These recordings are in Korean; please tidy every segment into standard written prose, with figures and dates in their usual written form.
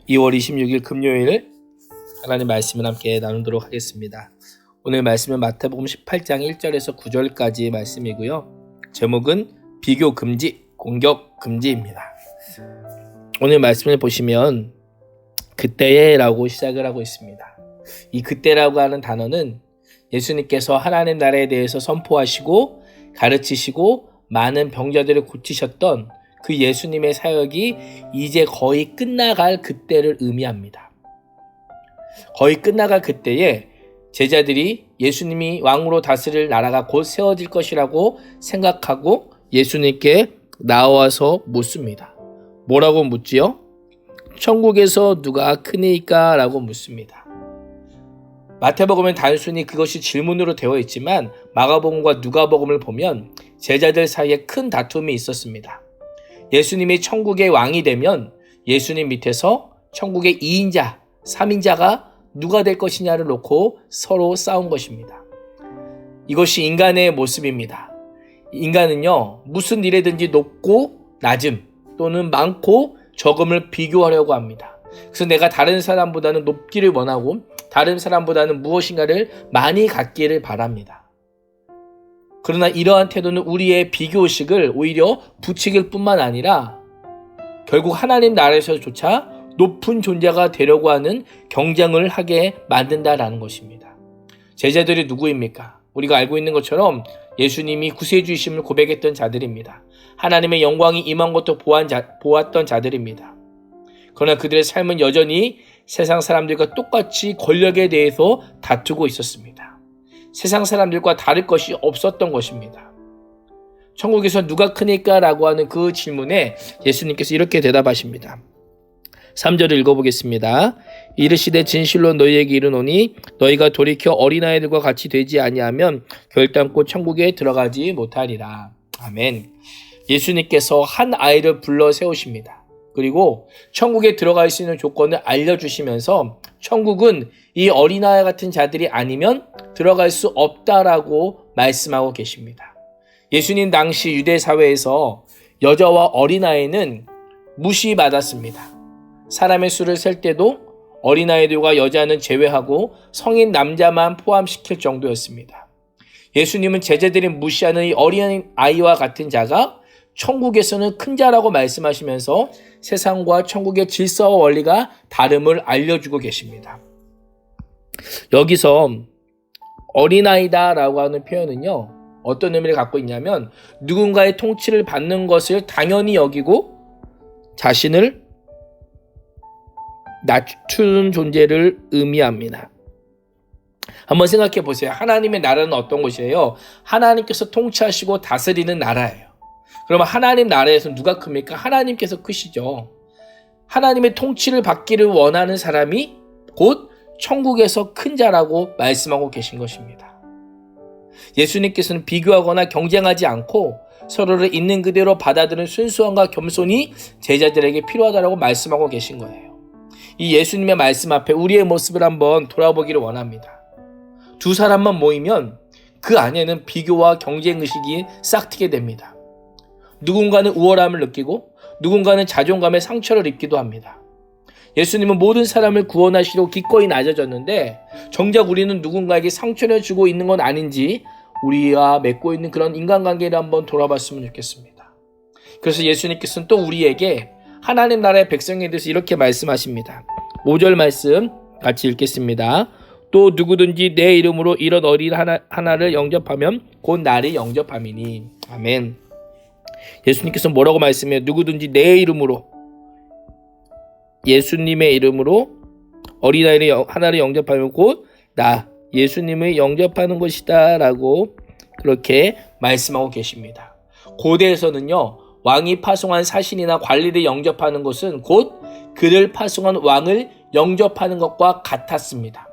2월 26일 금요일 하나님 말씀을 함께 나누도록 하겠습니다. 오늘 말씀은 마태복음 18장 1절에서 9절까지의 말씀이고요. 제목은 비교 금지, 공격 금지입니다. 오늘 말씀을 보시면 그때라고 시작을 하고 있습니다. 이 그때라고 하는 단어는 예수님께서 하나님 나라에 대해서 선포하시고 가르치시고 많은 병자들을 고치셨던 그 예수님의 사역이 이제 거의 끝나갈 그때를 의미합니다. 거의 끝나갈 그때에 제자들이 예수님이 왕으로 다스릴 나라가 곧 세워질 것이라고 생각하고 예수님께 나와서 묻습니다. 뭐라고 묻지요? 천국에서 누가 크니까? 라고 묻습니다. 마태복음은 단순히 그것이 질문으로 되어 있지만 마가복음과 누가복음을 보면 제자들 사이에 큰 다툼이 있었습니다. 예수님이 천국의 왕이 되면 예수님 밑에서 천국의 2인자, 3인자가 누가 될 것이냐를 놓고 서로 싸운 것입니다. 이것이 인간의 모습입니다. 인간은요, 무슨 일에든지 높고 낮음 또는 많고 적음을 비교하려고 합니다. 그래서 내가 다른 사람보다는 높기를 원하고 다른 사람보다는 무엇인가를 많이 갖기를 바랍니다. 그러나 이러한 태도는 우리의 비교의식을 오히려 부추길 뿐만 아니라 결국 하나님 나라에서조차 높은 존재가 되려고 하는 경쟁을 하게 만든다라는 것입니다. 제자들이 누구입니까? 우리가 알고 있는 것처럼 예수님이 구세주이심을 고백했던 자들입니다. 하나님의 영광이 임한 것도 보았던 자들입니다. 그러나 그들의 삶은 여전히 세상 사람들과 똑같이 권력에 대해서 다투고 있었습니다. 세상 사람들과 다를 것이 없었던 것입니다. 천국에서 누가 크니까? 라고 하는 그 질문에 예수님께서 이렇게 대답하십니다. 3절을 읽어보겠습니다. 이르시되 진실로 너희에게 이르노니 너희가 돌이켜 어린아이들과 같이 되지 아니하면 결단코 천국에 들어가지 못하리라. 아멘. 예수님께서 한 아이를 불러 세우십니다. 그리고 천국에 들어갈 수 있는 조건을 알려주시면서 천국은 이 어린아이 같은 자들이 아니면 들어갈 수 없다라고 말씀하고 계십니다. 예수님 당시 유대 사회에서 여자와 어린아이는 무시받았습니다. 사람의 수를 셀 때도 어린아이들과 여자는 제외하고 성인 남자만 포함시킬 정도였습니다. 예수님은 제자들이 무시하는 이 어린아이와 같은 자가 천국에서는 큰 자라고 말씀하시면서 세상과 천국의 질서와 원리가 다름을 알려주고 계십니다. 여기서 어린아이다라고 하는 표현은요, 어떤 의미를 갖고 있냐면 누군가의 통치를 받는 것을 당연히 여기고 자신을 낮추는 존재를 의미합니다. 한번 생각해 보세요. 하나님의 나라는 어떤 곳이에요? 하나님께서 통치하시고 다스리는 나라예요. 그러면 하나님 나라에서 누가 큽니까? 하나님께서 크시죠. 하나님의 통치를 받기를 원하는 사람이 곧 천국에서 큰 자라고 말씀하고 계신 것입니다. 예수님께서는 비교하거나 경쟁하지 않고 서로를 있는 그대로 받아들이는 순수함과 겸손이 제자들에게 필요하다고 말씀하고 계신 거예요. 이 예수님의 말씀 앞에 우리의 모습을 한번 돌아보기를 원합니다. 두 사람만 모이면 그 안에는 비교와 경쟁의식이 싹트게 됩니다. 누군가는 우월함을 느끼고 누군가는 자존감의 상처를 입기도 합니다. 예수님은 모든 사람을 구원하시려고 기꺼이 낮아졌는데 정작 우리는 누군가에게 상처를 주고 있는 건 아닌지 우리와 맺고 있는 그런 인간관계를 한번 돌아봤으면 좋겠습니다. 그래서 예수님께서는 또 우리에게 하나님 나라의 백성에 대해서 이렇게 말씀하십니다. 5절 말씀 같이 읽겠습니다. 또 누구든지 내 이름으로 이런 어린 하나를 영접하면 곧 나를 영접함이니. 아멘. 예수님께서 뭐라고 말씀해요? 누구든지 내 이름으로, 예수님의 이름으로 어린아이를 하나를 영접하면 곧 나 예수님을 영접하는 것이다 라고 그렇게 말씀하고 계십니다. 고대에서는요, 왕이 파송한 사신이나 관리를 영접하는 것은 곧 그를 파송한 왕을 영접하는 것과 같았습니다.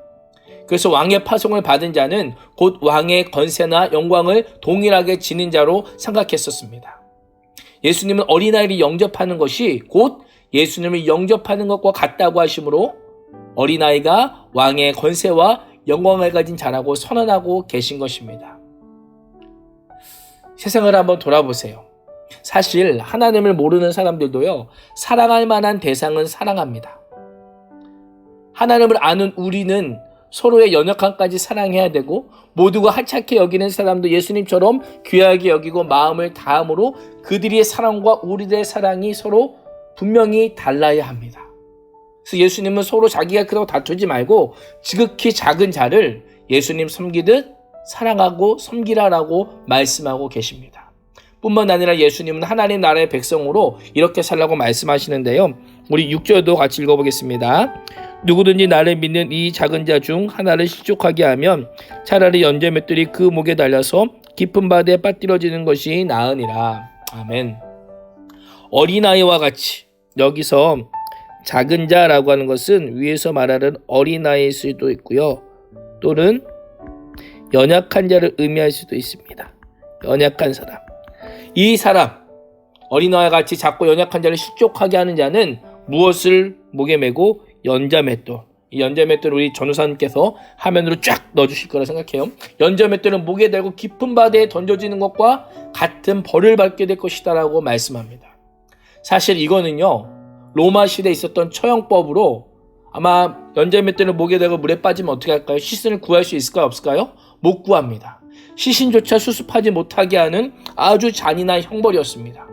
그래서 왕의 파송을 받은 자는 곧 왕의 권세나 영광을 동일하게 지닌 자로 생각했었습니다. 예수님은 어린아이를 영접하는 것이 곧 예수님을 영접하는 것과 같다고 하시므로 어린아이가 왕의 권세와 영광을 가진 자라고 선언하고 계신 것입니다. 세상을 한번 돌아보세요. 사실 하나님을 모르는 사람들도요, 사랑할 만한 대상은 사랑합니다. 하나님을 아는 우리는 서로의 연약함까지 사랑해야 되고 모두가 하찮게 여기는 사람도 예수님처럼 귀하게 여기고 마음을 다함으로 그들의 사랑과 우리들의 사랑이 서로 분명히 달라야 합니다. 그래서 예수님은 서로 자기가 크다고 다투지 말고 지극히 작은 자를 예수님 섬기듯 사랑하고 섬기라라고 말씀하고 계십니다. 뿐만 아니라 예수님은 하나님 나라의 백성으로 이렇게 살라고 말씀하시는데요. 우리 6절도 같이 읽어보겠습니다. 누구든지 나를 믿는 이 작은 자 중 하나를 실족하게 하면 차라리 연자맷돌이 그 목에 달려서 깊은 바다에 빠뜨려지는 것이 나으니라. 아멘. 어린아이와 같이, 여기서 작은 자라고 하는 것은 위에서 말하는 어린아이일 수도 있고요. 또는 연약한 자를 의미할 수도 있습니다. 연약한 사람. 이 사람, 어린아이와 같이 작고 연약한 자를 실족하게 하는 자는 무엇을 목에 메고 연자맷돌. 이 연자맷돌을 우리 전우사님께서 화면으로 쫙 넣어주실 거라 생각해요. 연자맷돌은 목에 달고 깊은 바다에 던져지는 것과 같은 벌을 받게 될 것이다 라고 말씀합니다. 사실 이거는요, 로마 시대에 있었던 처형법으로 아마 연자맷돌을 목에 달고 물에 빠지면 어떻게 할까요? 시신을 구할 수 있을까요? 없을까요? 못 구합니다. 시신조차 수습하지 못하게 하는 아주 잔인한 형벌이었습니다.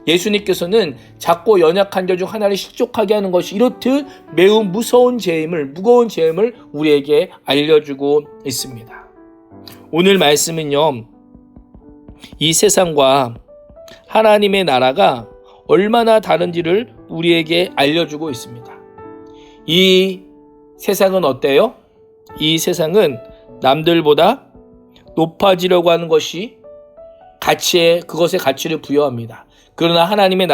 예수님께서는 작고 연약한 자 중 하나를 실족하게 하는 것이 이렇듯 매우 무거운 죄임을 우리에게 알려주고 있습니다. 오늘 말씀은요, 이 세상과 하나님의 나라가 얼마나 다른지를 우리에게 알려주고 있습니다. 이 세상은 어때요? 이 세상은 남들보다 높아지려고 하는 것이 그것의 가치를 부여합니다. 그러나 하나님의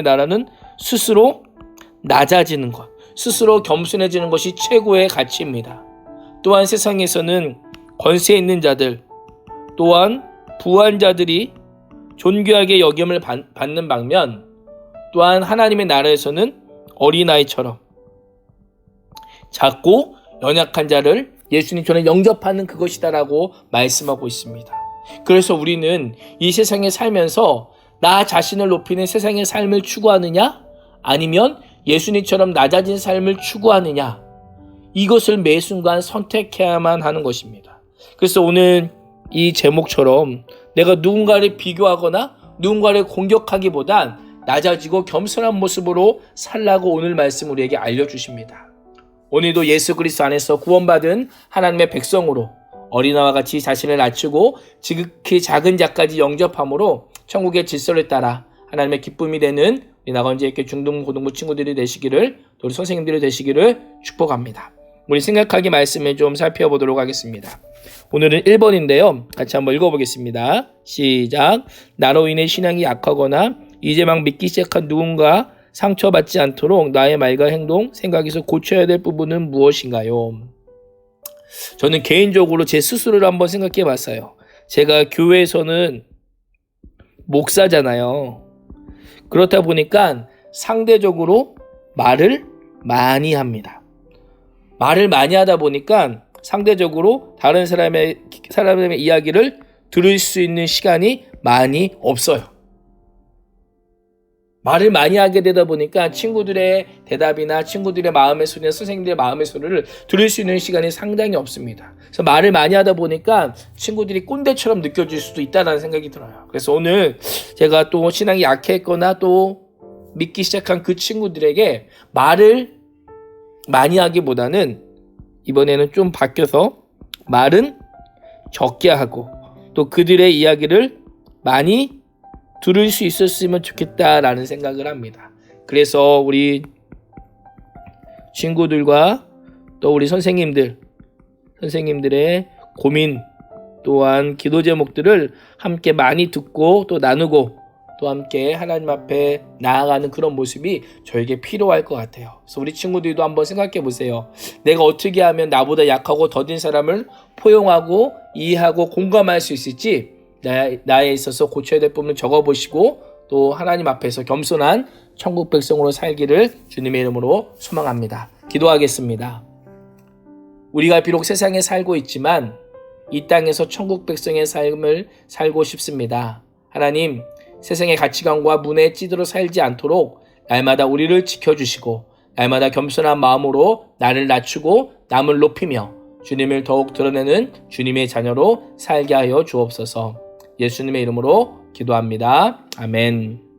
나라는 스스로 낮아지는 것, 스스로 겸손해지는 것이 최고의 가치입니다. 또한 세상에서는 권세 있는 자들, 또한 부한 자들이 존귀하게 여김을 받는 반면, 또한 하나님의 나라에서는 어린아이처럼 작고 연약한 자를 예수님처럼 영접하는 그것이다라고 말씀하고 있습니다. 그래서 우리는 이 세상에 살면서 나 자신을 높이는 세상의 삶을 추구하느냐, 아니면 예수님처럼 낮아진 삶을 추구하느냐, 이것을 매 순간 선택해야만 하는 것입니다. 그래서 오늘 이 제목처럼 내가 누군가를 비교하거나 누군가를 공격하기보단 낮아지고 겸손한 모습으로 살라고 오늘 말씀 우리에게 알려주십니다. 오늘도 예수 그리스도 안에서 구원받은 하나님의 백성으로 어린아이와 같이 자신을 낮추고 지극히 작은 자까지 영접함으로 천국의 질서를 따라 하나님의 기쁨이 되는 우리 나건지의 중등 고등부 친구들이 되시기를, 또 우리 선생님들이 되시기를 축복합니다. 우리 생각하기 말씀을 좀 살펴보도록 하겠습니다. 오늘은 1번인데요. 같이 한번 읽어보겠습니다. 시작. 나로 인해 신앙이 약하거나 이제 막 믿기 시작한 누군가 상처받지 않도록 나의 말과 행동, 생각에서 고쳐야 될 부분은 무엇인가요? 저는 개인적으로 제 스스로를 한번 생각해 봤어요. 제가 교회에서는 목사잖아요. 그렇다 보니까 상대적으로 말을 많이 합니다. 말을 많이 하다 보니까 상대적으로 다른 사람의 이야기를 들을 수 있는 시간이 많이 없어요. 말을 많이 하게 되다 보니까 친구들의 대답이나 친구들의 마음의 소리나 선생님들의 마음의 소리를 들을 수 있는 시간이 상당히 없습니다. 그래서 말을 많이 하다 보니까 친구들이 꼰대처럼 느껴질 수도 있다는 생각이 들어요. 그래서 오늘 제가 또 신앙이 약했거나 또 믿기 시작한 그 친구들에게 말을 많이 하기보다는 이번에는 좀 바뀌어서 말은 적게 하고 또 그들의 이야기를 많이 들을 수 있었으면 좋겠다라는 생각을 합니다. 그래서 우리 친구들과 또 우리 선생님들의 고민 또한 기도 제목들을 함께 많이 듣고 또 나누고 또 함께 하나님 앞에 나아가는 그런 모습이 저에게 필요할 것 같아요. 그래서 우리 친구들도 한번 생각해 보세요. 내가 어떻게 하면 나보다 약하고 더딘 사람을 포용하고 이해하고 공감할 수 있을지 나에 있어서 고쳐야 될 부분을 적어보시고 또 하나님 앞에서 겸손한 천국 백성으로 살기를 주님의 이름으로 소망합니다. 기도하겠습니다. 우리가 비록 세상에 살고 있지만 이 땅에서 천국 백성의 삶을 살고 싶습니다. 하나님, 세상의 가치관과 문화에 찌들어 살지 않도록 날마다 우리를 지켜주시고 날마다 겸손한 마음으로 나를 낮추고 남을 높이며 주님을 더욱 드러내는 주님의 자녀로 살게 하여 주옵소서. 예수님의 이름으로 기도합니다. 아멘.